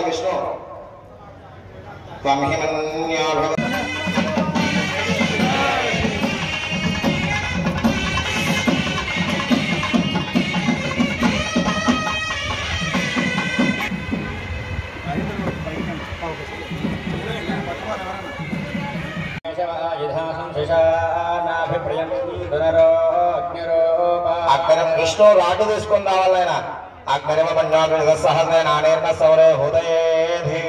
विष्णु त्वं हिमन्या అగ్రం విష్ణు రాటు తీసుకుని రావాలైన అగ్నిమ పంచాడు సహజ నానేర్న సౌరే హృదయేధి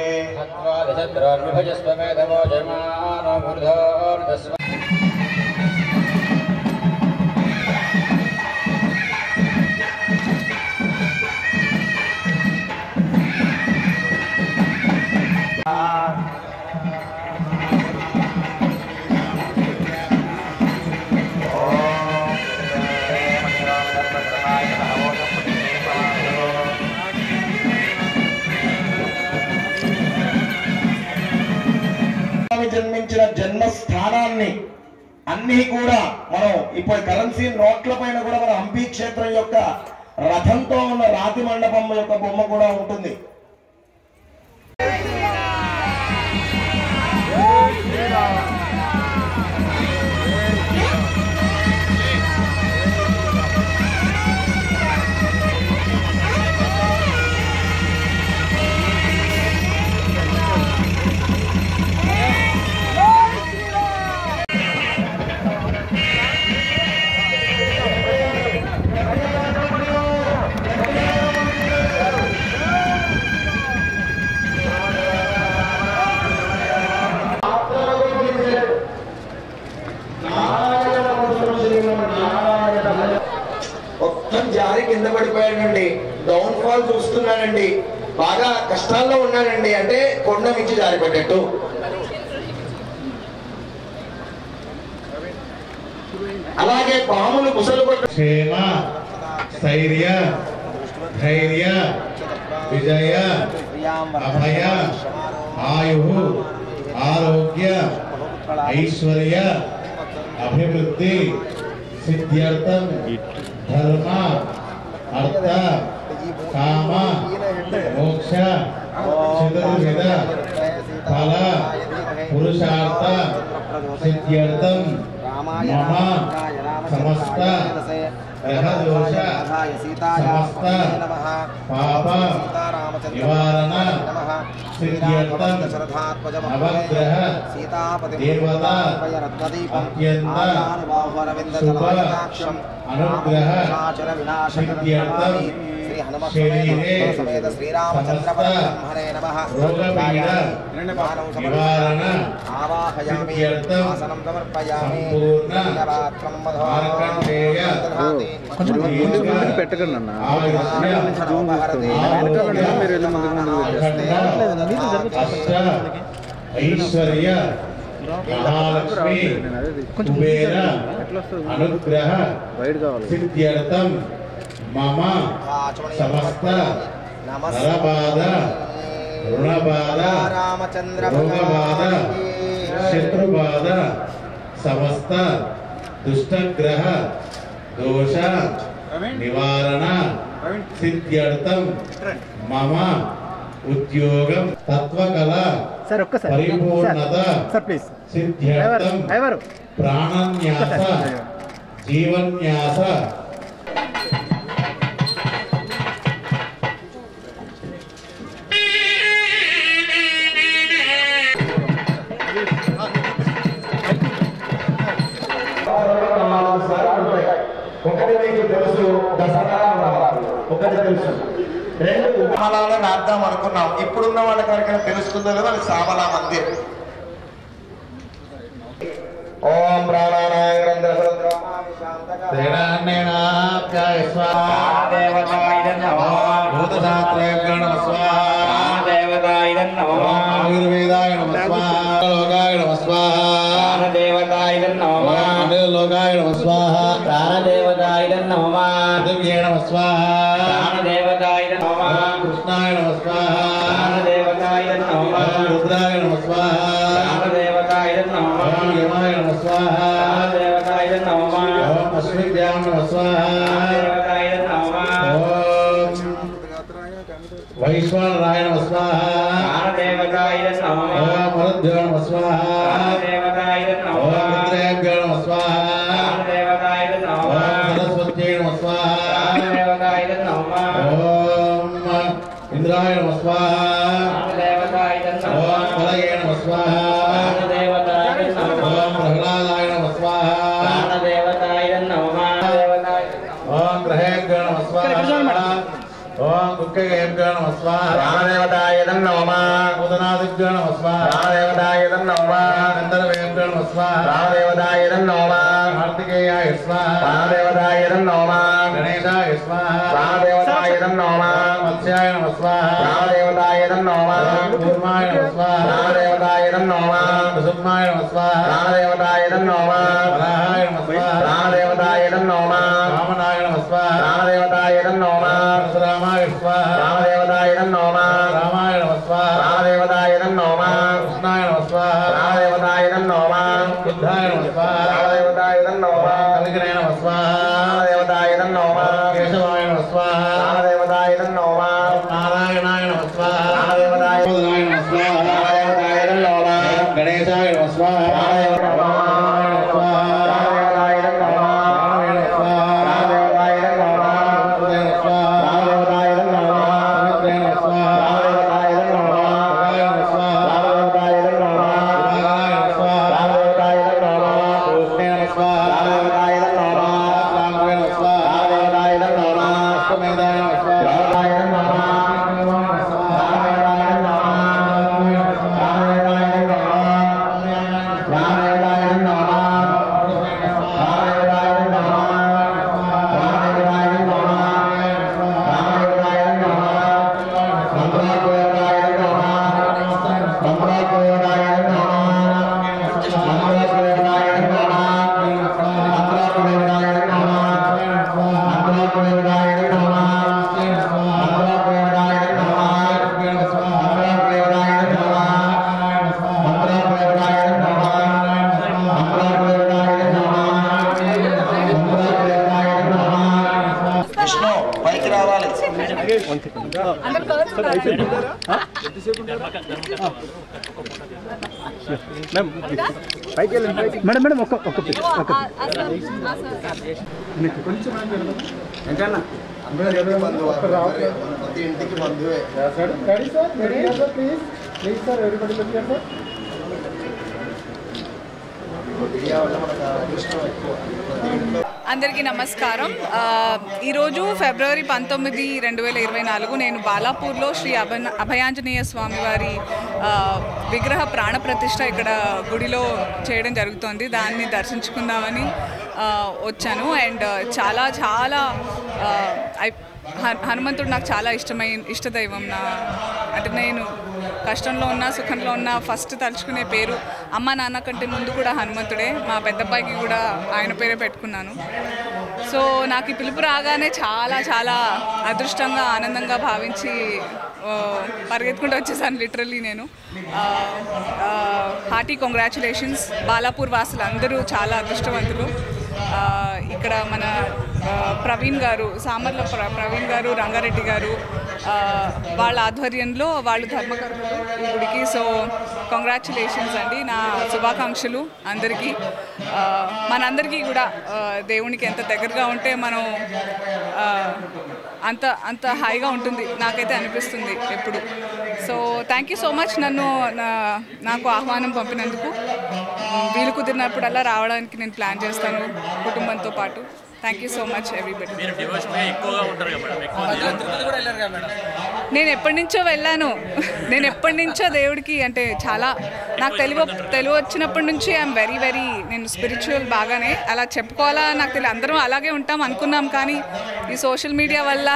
జన్మించిన జన్మస్థానాన్ని అన్ని కూడా మనం ఇప్పుడు కరెన్సీ నోట్ల పైన కూడా మన హంపి క్షేత్రం యొక్క రథంతో ఉన్న రాతి మండపం యొక్క బొమ్మ కూడా ఉంటుంది. జారి కింద పడిపోయాడండి, డౌన్ ఫాల్ చూస్తున్నానండి, బాగా కష్టాల్లో ఉన్నానండి అంటే కొండ మించి జారిపడ్డట్టు. అలాగే పాములు ముసలు క్షేమ స్థైర్య ధైర్య విజయ అభయ ఆయు ఆరోగ్య ఐశ్వర్య అభివృద్ధి సిద్ధ్యర్థం ధర్మ అర్థ కామ మోక్ష చతుర్విధ ఫల పురుషార్థ సిద్ధ్యర్థం మమ సమస్త గ్రహదోష సమస్త పాప నివారణ సిద్ధ్యర్థం నవగ్రహ దేవతా అత్యంత శుభ అనుగ్రహ సిద్ధ్యర్థం శరీరే సమస్త రోగపీడ నివారణ సిద్ధ్యర్థం సంపూర్ణ మార్కండేయ ఐశ్వర్య మహాలక్ష్మి కుబేర అనుగ్రహ సిద్ధ్యర్థం మమ సమస్త నరబాధ రుణబాధ రోగబాధ శత్రుబాధ సమస్త దుష్టగ్రహ దోష నివారణ సిద్ధ్యర్థం మమ ఉద్యోగం తత్వకళ పరిపూర్ణత సిద్ధ్యర్థం ప్రాణన్యాస జీవన్యాస ఒకటి మీకు తెలుసు దసరా ఒకటి తెలుసు, రెండు సామలాలో రాద్దాం అనుకున్నాం. ఇప్పుడున్న వాళ్ళకి ఎవరికైనా తెలుస్తుందో లేదో అది సామలా మందిర్. ఓం ప్రాణానాయ ఆయుర్వేదాయ నమ స్వాహ లోకాయ నమ స్వాహ దేవతాయ నమ లోకాయ నమ స్వాహ ప్రాణదేవతాయ నమ దివ్యాయ నమ స్వాహ ప్రాణదేవతాయ నమ కృష్ణాయ నమ స్వాహ ప్రాణదేవతాయ నమ రుద్రాయ నమ స్వాహ ప్రాణదేవతాయ నమ యమాయ నమ స్వాహ ప్రాణదేవతాయ నమ అశ్విద్యాయ నమ స్వాహ ప్రాణదేవతాయ నమ ఓం వైశ్వానరాయ నమః స్వాహా ప్రాణదేవతాయ నమః ఓం మరుద్భ్యో నమః స్వాహా ప్రాణదేవతాయ నమః ఓం రుద్రేభ్యో నమః స్వాహా ప్రాణదేవతాయ నమః ఓం సరస్వత్యై నమః స్వాహా ప్రాణదేవతాయ నమః ఓం ఇంద్రాయ నమః స్వాహా ప్రాణదేవతాయ నమః ఓం బలయే నమః స్వాహా ప్రాణదేవతాయ నమః ఓం ప్రహ్లాదాయ నమః స్వాహా ప్రాణదేవతాయ నమః ఓం గ్రహేభ్యో నమః స్వాహా ఓం దుఃఖేభ్యో నమః స్వాహా ప్రాణదేవతాయ నమః ఉదనాదిభ్యో నమః స్వాహా ప్రాణదేవతాయ నమః గంధర్వేభ్యో నమః స్వాహా ప్రాణదేవతాయ నమః కార్తికేయాయ స్వాహా ప్రాణదేవతాయ నమః గణేశాయ స్వాహా ప్రాణదేవతాయ నమః మత్స్యాయ నమః స్వాహా ప్రాణదేవతాయ నమః కూర్మాయ నమః స్వాహా ప్రాణదేవతాయ నమః కుసుమాయ నమః స్వాహా ప్రాణదేవతాయ నమః వరాహాయ నమః స్వాహా ప్రాణదేవతాయ నమః వామనాయ నమః స్వాహా ప్రాణదేవతాయ నమః పరశురామాయ స్వాహా ప్రాణదేవతాయ నమః రామాయ నమః స్వాహా ప్రాణదేవతాయ నమః కృష్ణాయ నమః స్వాహా ప్రాణదేవతాయ నమః బుద్ధాయ నమః స్వాహా ప్రాణదేవతాయ నమః కలిగినాయ నమః స్వాహా ప్రాణదేవతాయ నమః కేశవాయ నమః స్వాహా ప్రాణదేవతాయ నమః నారాయణాయ నమః స్వాహా ప్రాణదేవతాయ బోధనాయ నమః స్వాహా ప్రాణదేవతాయ నమః గణేశాయ నమః స్వాహా ప్రాణదేవతాయ నమః ప్రాణదేవతాయ నమః ప్రాణదేవతాయ నమః ప్రాణదేవతాయ నమః ప్రాణదేవతాయ నమః ప్రాణదేవతాయ నమః ప్రాణదేవతాయ నమః ప్రాణదేవతాయ నమః ప్రాణదేవతాయ నమః ప్రాణదేవతాయ విష్ణు పైకి రావాలి. మేడం మేడం ఒక్క ప్రతి ఇంటికి బంధువే. అందరికీ నమస్కారం. ఈరోజు ఫిబ్రవరి 19, 2024 నేను బాలాపూర్లో శ్రీ అభయాంజనేయ స్వామి వారి విగ్రహ ప్రాణ ప్రతిష్ఠ ఇక్కడ గుడిలో చేయడం జరుగుతోంది. దాన్ని దర్శించుకుందామని వచ్చాను. అండ్ చాలా చాలా హనుమంతుడు నాకు చాలా ఇష్టదైవం. అంటే నేను కష్టంలో ఉన్నా సుఖంలో ఉన్నా ఫస్ట్ తలుచుకునే పేరు అమ్మ నాన్న కంటే ముందు కూడా హనుమంతుడే. మా పెద్దబ్బాయికి కూడా ఆయన పేరే పెట్టుకున్నాను. సో నాకు ఈ పిలుపు రాగానే చాలా చాలా అదృష్టంగా ఆనందంగా భావించి పరిగెత్తుకుంటూ వచ్చేసాను లిటరల్లీ నేను. Hearty congratulations. బాలాపూర్ వాసులు అందరూ చాలా అదృష్టవంతులు. ఇక్కడ మన ప్రవీణ్ గారు, సామర్ల ప్రవీణ్ గారు, రంగారెడ్డి గారు వాళ్ళ ఆధ్వర్యంలో వాళ్ళు ధర్మకర్తలు ఈ గుడికి. సో కంగ్రాచులేషన్స్ అండి, నా శుభాకాంక్షలు అందరికీ. మనందరికీ కూడా దేవునికి ఎంత దగ్గరగా ఉంటే మనం అంత హాయిగా ఉంటుంది నాకైతే అనిపిస్తుంది ఎప్పుడు. So thank you so much నాకు ఆహ్వానం పంపినందుకు. వీలు కుదిరినప్పుడల్లా రావడానికి నేను ప్లాన్ చేస్తాను కుటుంబంతో పాటు. Thank you so much everybody. నేను ఎప్పటి నుంచో వెళ్ళాను. నేను ఎప్పటి నుంచో దేవుడికి అంటే చాలా నాకు తెలివి వచ్చినప్పటి నుంచి ఐఎమ్ వెరీ నేను స్పిరిచువల్ బాగానే అలా చెప్పుకోవాలా నాకు తెలియదు. అందరం అలాగే ఉంటాం అనుకున్నాం, కానీ ఈ సోషల్ మీడియా వల్ల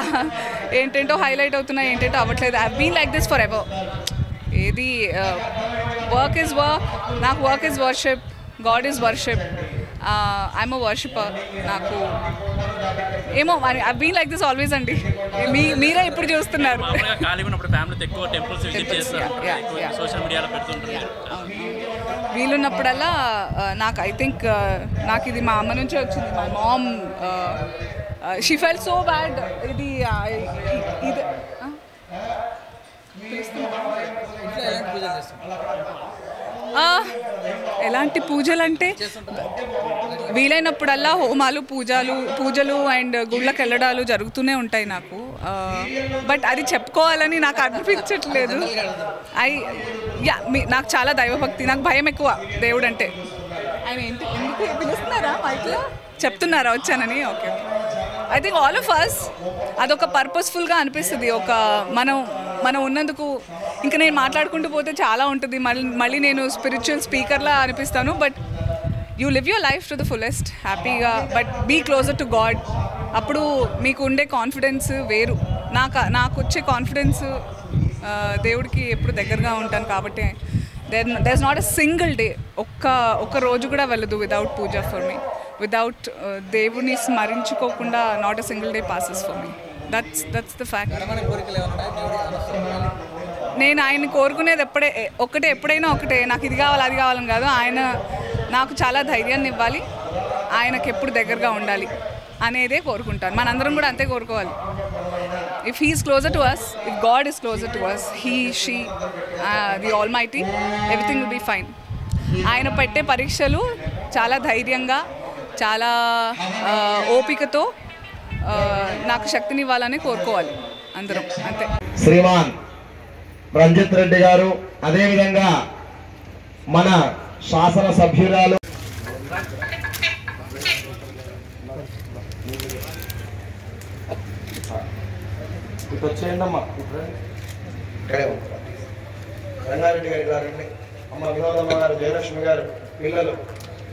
ఏంటంటో హైలైట్ అవుతున్నాయి, ఏంటంటో అవ్వట్లేదు. I been like this forever. ఏది వర్క్ ఈజ్ వర్క్, నాకు work is worship, god is worship. I'm a worshipper. నాకు ఏమో I been like this always అండి. మీరే ఇప్పుడు చూస్తున్నారు. వీలున్నప్పుడల్లా నాకు ఐ థింక్ నాకు ఇది మా అమ్మ నుంచే వచ్చింది. My mom she felt so bad. ఇది ఎలాంటి పూజలు అంటే వీలైనప్పుడల్లా హోమాలు పూజలు అండ్ గుళ్ళకి వెళ్ళడాలు జరుగుతూనే ఉంటాయి నాకు. బట్ అది చెప్పుకోవాలని నాకు అనిపించట్లేదు. నాకు చాలా దైవభక్తి, నాకు భయం ఎక్కువ దేవుడు అంటే. ఆయన ఎందుకు పిలుస్తున్నారా మైక్లో చెప్తున్నారా వచ్చానని? Okay, I think all of us అదొక పర్పస్ఫుల్గా అనిపిస్తుంది. మనం ఉన్నందుకు ఇంకా నేను మాట్లాడుకుంటూ పోతే చాలా ఉంటుంది. మళ్ళీ నేను స్పిరిచువల్ స్పీకర్లా అనిపిస్తాను. But you live your life to the fullest హ్యాపీగా, but be closer to God. అప్పుడు మీకు ఉండే కాన్ఫిడెన్స్ వేరు. నాకు వచ్చే కాన్ఫిడెన్స్ దేవుడికి ఎప్పుడు దగ్గరగా ఉంటాను కాబట్టి there is not a single day, ఒక్క రోజు కూడా వెళ్ళదు without puja for me. Without దేవుని స్మరించుకోకుండా not a single day passes for me. That's the fact. నేను ఆయన కోరుకునేది ఎప్పుడైనా ఒకటే, నాకు ఇది కావాలి అది కావాలని కాదు. ఆయన నాకు చాలా ధైర్యాన్ని ఇవ్వాలి, ఆయనకి ఎప్పుడు దగ్గరగా ఉండాలి అనేదే కోరుకుంటాను. మనందరం కూడా అంతే కోరుకోవాలి. If he is closer to us, if God is closer to us, he, she, the Almighty, everything will be fine. ఆయన పెట్టే పరీక్షలు చాలా ధైర్యంగా, చాలా ఓపికతో నాకు శక్తినివ్వాలని కోరుకోవాలి అందరం, అంతే. శ్రీమాన్ రంజిత్ రెడ్డి గారు, అదేవిధంగా మన శాసన సభ్యురాలు వచ్చేయండమ్మా, ఇక్కడే రంగారెడ్డి గారి గారండి, అమ్మ వినోదమ్మ గారు, జయలక్ష్మి గారు, పిల్లలు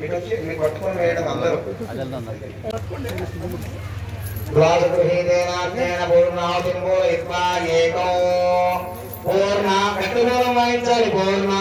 మీకు వచ్చి మీకు పట్టుకొని వేయడం అందరూ. పూర్ణ వాయించాలి. పూర్ణ